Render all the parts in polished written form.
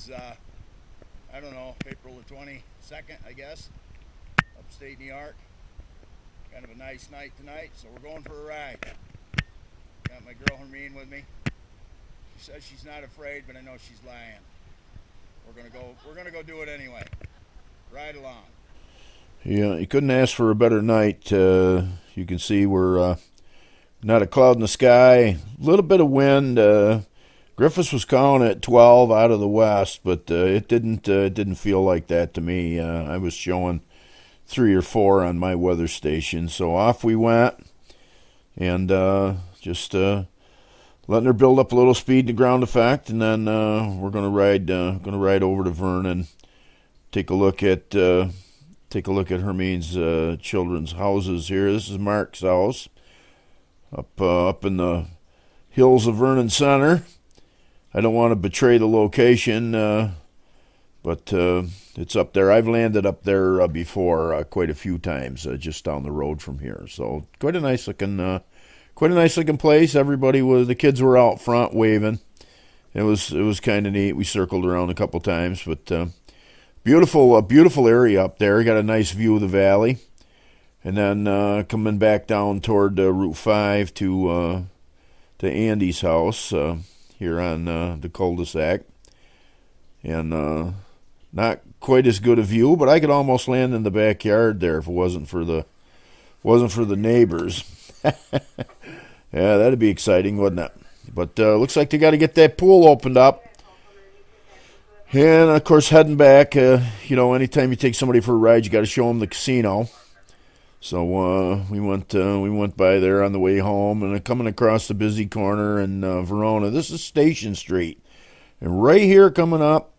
is, I don't know, April the 22nd, I guess, upstate New York. Kind of a nice night tonight, so we're going for a ride. Got my girl Hermine with me. She says she's not afraid, but I know she's lying. We're gonna go do it anyway. Ride along. Yeah, you couldn't ask for a better night. You can see we're not a cloud in the sky. A little bit of wind. Griffiths was calling at 12 out of the west, but it didn't feel like that to me. I was showing 3 or 4 on my weather station, so off we went, and just letting her build up a little speed to ground effect, and then we're gonna ride over to Vernon, take a look at Hermine's children's houses here. This is Mark's house up in the hills of Vernon Center. I don't want to betray the location, but it's up there. I've landed up there before quite a few times, just down the road from here. So quite a nice looking place. The kids were out front waving. It was kind of neat. We circled around a couple times, but beautiful area up there. Got a nice view of the valley, and then coming back down toward Route 5 to Andy's house here on the cul-de-sac, and not quite as good a view, but I could almost land in the backyard there if it wasn't for the neighbors. Yeah, that'd be exciting, wouldn't it? But looks like they got to get that pool opened up. And, of course, heading back, anytime you take somebody for a ride, you got to show them the casino. So we went by there on the way home, and coming across the busy corner in Verona. This is Station Street. And right here coming up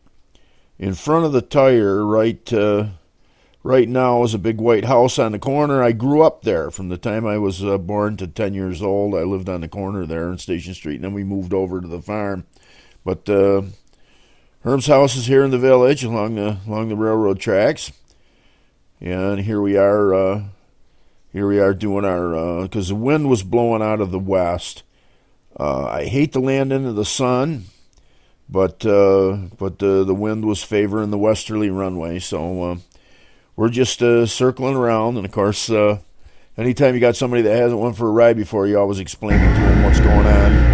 in front of the tire, right now is a big white house on the corner. I grew up there from the time I was born to 10 years old. I lived on the corner there in Station Street, and then we moved over to the farm. But Herm's house is here in the village along the railroad tracks, and here we are doing our because the wind was blowing out of the west. I hate to land into the sun, but the wind was favoring the westerly runway, so we're just circling around. And of course, anytime you got somebody that hasn't went for a ride before, you always explain to them what's going on.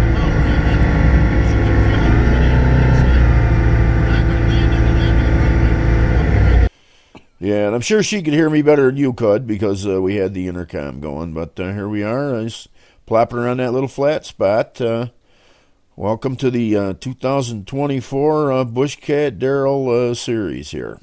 Yeah, and I'm sure she could hear me better than you could because we had the intercom going. But here we are, just plopping around that little flat spot. Welcome to the 2024 BushCat Daryl series here.